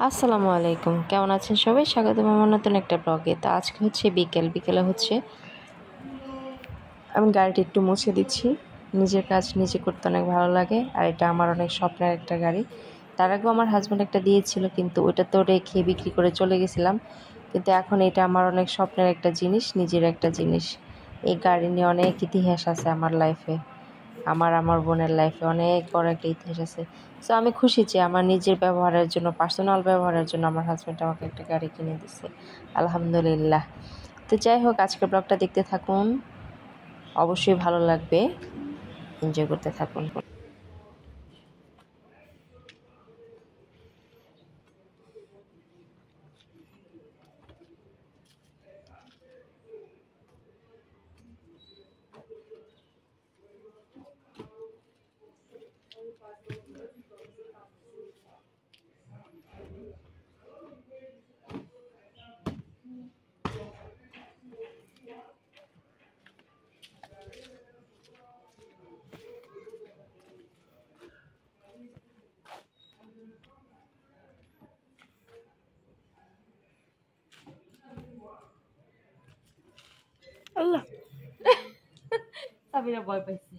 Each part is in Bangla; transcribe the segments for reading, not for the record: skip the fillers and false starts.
আসসালামু আলাইকুম, কেমন আছেন সবাই? স্বাগতম আমার নতুন একটা ব্লগে। তো আজকে হচ্ছে বিকেলে হচ্ছে আমি গাড়িটা একটু মুছে দিচ্ছি। নিজের কাজ নিজে করতে অনেক ভালো লাগে, আর এটা আমার অনেক স্বপ্নের একটা গাড়ি। তার আগেও আমার হাজব্যান্ড একটা দিয়েছিল, কিন্তু ওটা তো রেখে বিক্রি করে চলে গেছিলাম। কিন্তু এখন এটা আমার অনেক স্বপ্নের একটা জিনিস, নিজের একটা জিনিস। এই গাড়ি নিয়ে অনেক ইতিহাস আছে আমার লাইফে, আমার বোনের লাইফে অনেক বড় একটা ইতিহাস আছে। সো আমি খুশি যে আমার নিজের ব্যবহারের জন্য, পার্সোনাল ব্যবহারের জন্য আমার হাজব্যান্ড আমাকে একটা গাড়ি কিনে দিচ্ছে, আলহামদুলিল্লাহ। তো যাই হোক, আজকের ব্লগটা দেখতে থাকুন, অবশ্যই ভালো লাগবে, এনজয় করতে থাকুন। আল্লাহ, সাবিনা ভয় পাইছে।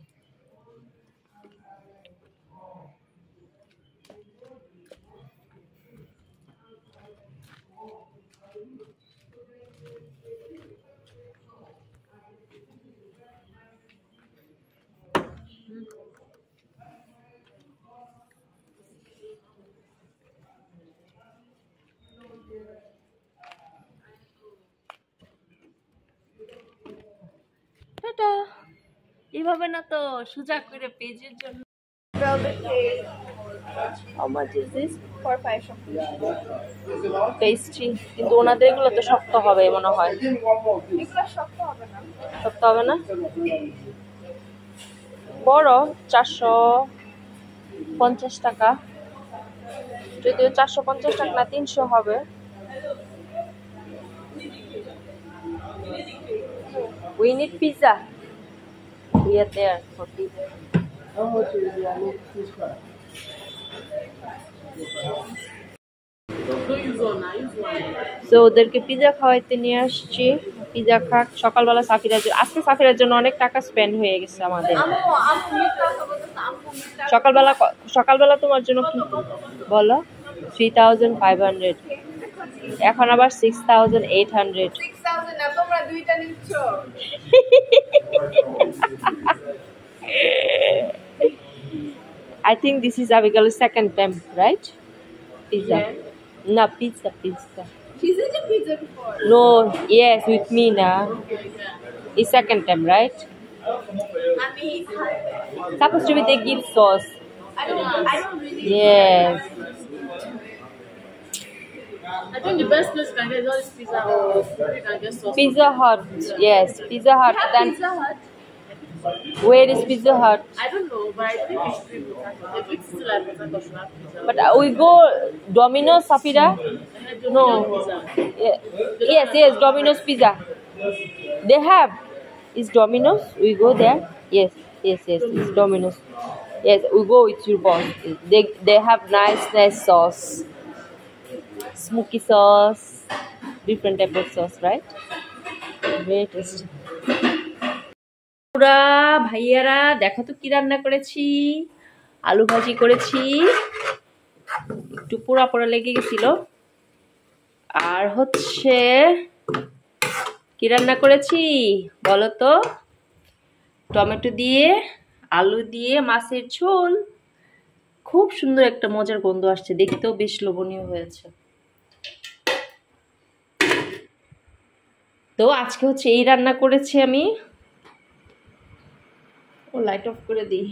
টাটা। এভাবে না তো, সোজা করে পেজের জন্য। How much is this? For 5 something. Pastry, কিন্তু ওনাদের এগুলো তো শক্ত হবে মনে হয়। এগুলো শক্ত হবে না। শক্ত হবে না? বড় 450 টাকা, যদিও 450 টাকা না 300 হবে। We need pizza. We are there for pizza. How much is the fish fry? So ওদেরকে পিজা খাওয়াইতে নিয়ে আসছি। পিজা খাক সকালবেলা সাফিরার জন্য। আজকে সাফিরার জন্য অনেক টাকা স্পেন্ড হয়ে গেছে আমাদের। সকালবেলা তোমার জন্য কি বলো? 3500, এখন আবার 6800। 6000 না, তোমরা দুইটা নিচ্ছ। I think this is Abigail's second time, right? Pizza. Yeah. No, pizza. She's eaten pizza before. No, yes, with me now. Okay, yeah. It's second time, right? I mean, Supposed to be they give sauce. I don't really. Yes. I think the best place you can get is all this Pizza Hut. You can get sauce. Pizza Hut. Yes, Pizza Hut. We have Then Pizza Hut. where is Pizza Hut? I don't know, but I think it's pretty good. If it's still like Pizza Hut, should have Pizza Hut. But we go Domino's, Safira. No. Yes, Domino's Pizza. They have. Is Domino's? We go there. Yes. It's Domino's. Yes, we go with your boss. They have nice sauce, smoky sauce, different type of sauce, right? Very tasty. পুরা ভাইয়ারা দেখো তো কি রান্না করেছি। আলু ভাজি করেছি, একটু পোড়া পোড়া লেগে গেছিল। আর হচ্ছে কি রান্না করেছি বলো তো? টমেটো দিয়ে, আলু দিয়ে মাছের ঝোল। খুব সুন্দর একটা মজার গন্ধ আসছে, দেখতেও বেশ লোভনীয় হয়েছে। তো আজকে হচ্ছে এই রান্না করেছি আমি। ও লাইট অফ করে দিই।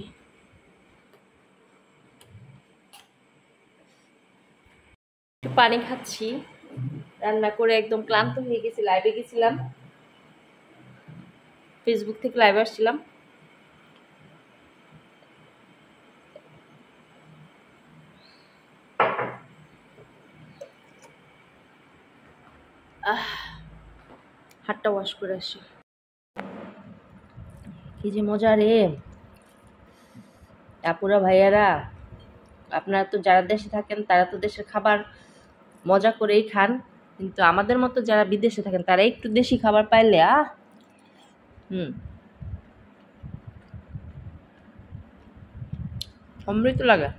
একটু পানি খাচ্ছি, রান্না করে একদম ক্লান্ত হয়ে গেছি। লাইভে গেছিলাম, ফেসবুক থেকে লাইভে আসছিলাম। হাতটা ওয়াশ করে আসি। কি যে মজা রে আপুরা ভাইয়ারা, আপনারা তো যারা দেশে থাকেন তারা তো দেশের খাবার মজা করেই খান, কিন্তু আমাদের মতো যারা বিদেশে থাকেন তারা একটু দেশি খাবার পাইলে অমৃত লাগে।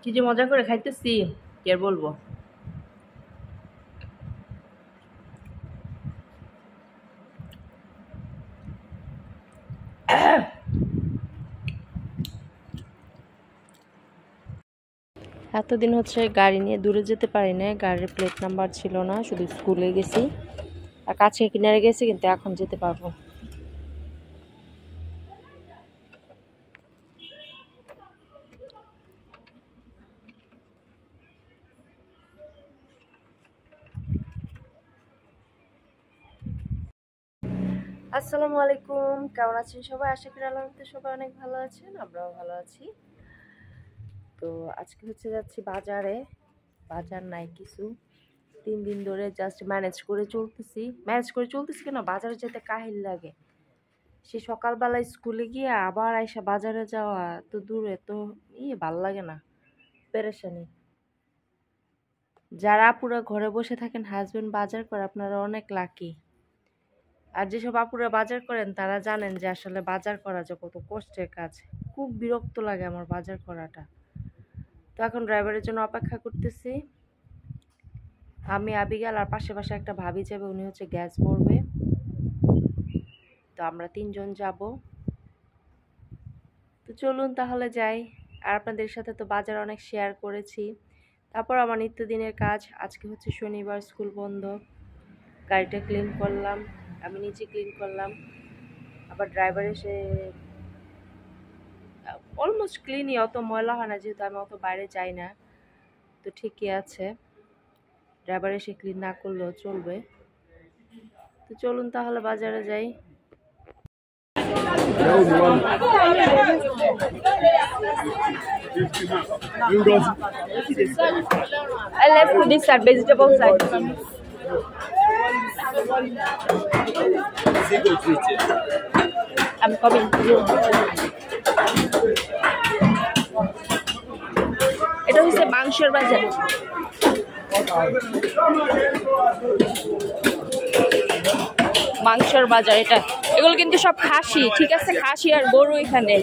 কি যে মজা করে খাইতেছি, কি আর বলবো। এতদিন হচ্ছে গাড়ি নিয়ে দূরে যেতে পারি না, গাড়ির প্লেট নাম্বার ছিল না, শুধু স্কুলে গেছি আর কাছে কিনারে গেছি, কিন্তু এখন যেতে পারবো। আসসালামু আলাইকুম, কেমন আছেন সবাই? আশা করি আলহামদুলিল্লাহ সবাই অনেক ভালো আছেন, আমরাও ভালো আছি। তো আজকে হচ্ছে যাচ্ছি বাজারে, বাজার নাই কিছু, 3 দিন ধরে জাস্ট ম্যানেজ করে চলতেছি কেন, বাজারে যেতে কাহিল লাগে। সে সকালবেলায় স্কুলে গিয়ে আবার আইসা বাজারে যাওয়া, তো দূরে তো ভাল লাগে না, পেরেশানি। যারা আপুরা ঘরে বসে থাকেন, হাজবেন্ড বাজার করে, আপনারা অনেক লাকি। আর যেসব আপুরা বাজার করেন তারা জানেন যে আসলে বাজার করা যে কত কষ্টের কাজ। খুব বিরক্ত লাগে আমার বাজার করাটা। তো এখন ড্রাইভারের জন্য অপেক্ষা করতেছি। আমি, আবিগাল আর পাশে একটা ভাবি যাবে, উনি হচ্ছে গ্যাস ভরবে। তো আমরা 3 জন যাব। তো চলুন তাহলে যাই। আর আপনাদের সাথে তো বাজার অনেক শেয়ার করেছি। তারপর আমার নিত্যদিনের কাজ, আজকে হচ্ছে শনিবার, স্কুল বন্ধ। গাড়িটা ক্লিন করলাম, আমি নিজে ক্লিন করলাম। আবার ড্রাইভার এসে অলমোস্ট ক্লিনই, অত ময়লা হয় না যেহেতু আমি অত বাইরে যাই না, তো ঠিকই আছে। ড্রাইভার এসে ক্লিন না করলেও চলবে। তো চলুন তাহলে বাজারে যাই। Let's put this side, vegetable side. I'm coming. এটা হচ্ছে মাংসের বাজার। মাংসের বাজার এটা, এগুলো কিন্তু সব খাসি, ঠিক আছে, খাসি আর গরু এখানে,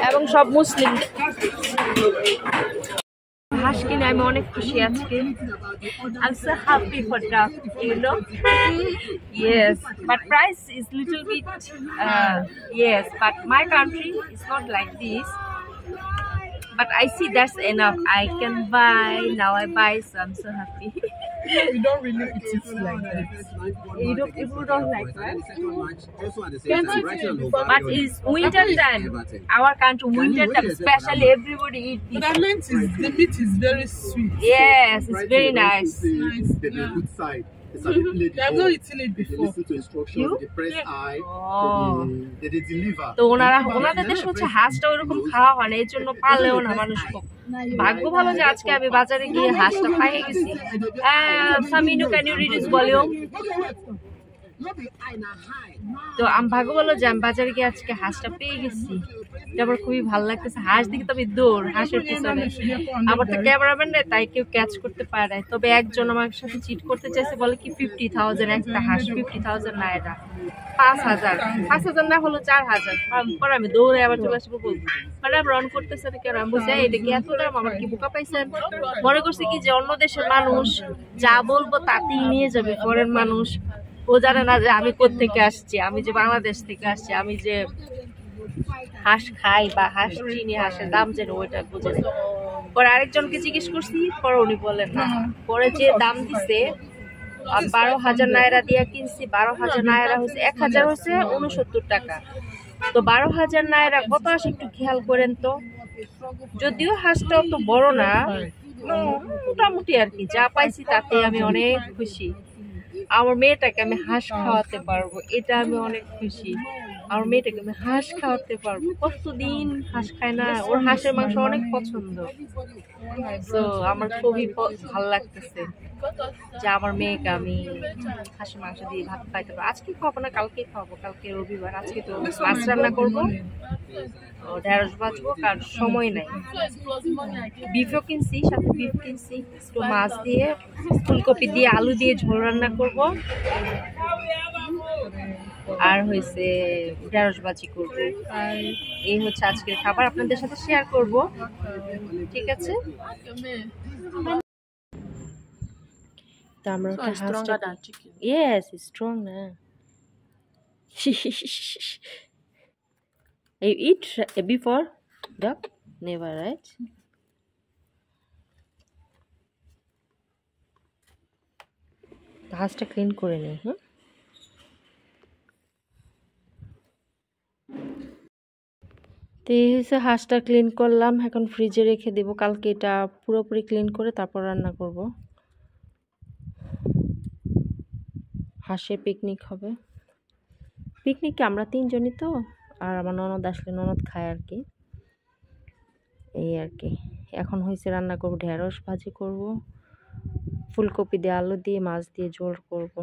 এবং সব মুসলিম। হাঁস কিনে আমি অনেক খুশি আজকে। I'm so happy for that, you know. Yes, but price is little bit yes, but my country is not like this. But I see that's enough. I can buy, now I buy, so I'm so happy. You don't really eat it like that. You don't like that? But it's winter time. Our country, winter time, especially everybody eat But this. I meant is the meat is very sweet. Yes, it's very nice. Nice, The yeah. good side. It's like they I've not eaten it They before. listen to instructions, You? they press I, Oh. they deliver. তো ওনাদের দেশে হচ্ছে হাঁসটা ওইরকম খাওয়া হয় না, এই জন্য পালেও না মানুষ খুব। ভাগ্য ভালো যে আজকে আমি বাজারে গিয়ে হাঁসটা পাইয়ে গেছি। Saminu, can you reduce volume? তো আমি ভাগ্য ভালো যে আমি বাজারে গিয়ে আজকে হাঁসটা পেয়ে গেছি, এটা আমার খুবই ভালো লাগতেছে। হাঁস দিকে তবে দৌড়, হাঁসের পিছনে। আমার তো ক্যামেরাম্যান নেই, তাই কেউ ক্যাচ করতে পারে। তবে একজন আমার সাথে চিট করতে চাইছে, বলে কি 50,000 একটা হাঁস, 50,000 নাইরা, 5,000 না হলো 4,000। পরে আমি দৌড়ে আবার চলে আসবো বলবো, মানে রন করতেছে না কেন। আমি বুঝি এটা কি এত দাম, আমার কি বোকা পাইছেন? মনে করছি কি যে অন্য দেশের মানুষ যা বলবো তাতেই নিয়ে যাবে, ফরেন মানুষ। ও জানে না যে আমি কোত্থেকে আসছি, আমি যে বাংলাদেশ থেকে আসছি, আমি যে হাঁস খাই বা হাঁস চিনি, হাঁসের দাম যেন ওইটা বুঝে। পরে আরেকজনকে জিজ্ঞেস করছি, পরে উনি বলেন না। পরে যে দাম দিছে 12,000 নায়রা দিয়ে কিনছি, 12,000 নায়রা হচ্ছে 1,000 হচ্ছে 69 টাকা। তো 12,000 নায়রা কত আসে একটু খেয়াল করেন তো। যদিও হাঁসটা অত বড় না, মোটামুটি আর কি, যা পাইছি তাতে আমি অনেক খুশি। আমার মেয়েটাকে আমি হাঁস খাওয়াতে পারবো, এটা আমি অনেক খুশি। আমার মেয়েটাকে আমি হাঁস খাওয়াতে পারবো, কতদিন হাঁস খায় না, ওর হাঁসের মাংস অনেক পছন্দ। তো আমার খুবই ভালো লাগতেছে যে আমার মেয়েকে আমি হাঁসের মাংস দিয়ে ভাত খাইতে পারবো। আজকে খাওয়াবো না, কালকে খাওয়াবো, কালকে রবিবার। আজকে তো মাছ রান্না করবো, ঢেঁড়স ভাজবো, কার সময় নাই। বিফও কিনছি, সাথে বিফ কিনছি, একটু মাছ দিয়ে ফুলকপি দিয়ে আলু দিয়ে ঝোল রান্না করব, আর হয়েছে ঢেঁড়স ভাজি করবো। এই হচ্ছে আজকের খাবার, আপনাদের সাথে শেয়ার করব, ঠিক আছে? তো আমরা Stronger than chicken. Yes, it's strong না। You eat before duck? Never, right? হাঁসটা ক্লিন করে নিই। হ্যাঁ, তো এই হচ্ছে হাঁসটা ক্লিন করলাম, এখন ফ্রিজে রেখে দেবো। কালকে এটা পুরোপুরি ক্লিন করে তারপর রান্না করব। হাঁসের পিকনিক হবে। পিকনিকে আমরা 3 জনই তো, আর আমার ননদ আসলে ননদ খায় আর কি, এই আর কি। এখন হয়েছে রান্না করব, ঢেঁড়স ভাজি করব, ফুলকপি দিয়ে আলু দিয়ে মাছ দিয়ে ঝোল করব।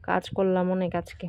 কাজ করলাম অনেক আজকে।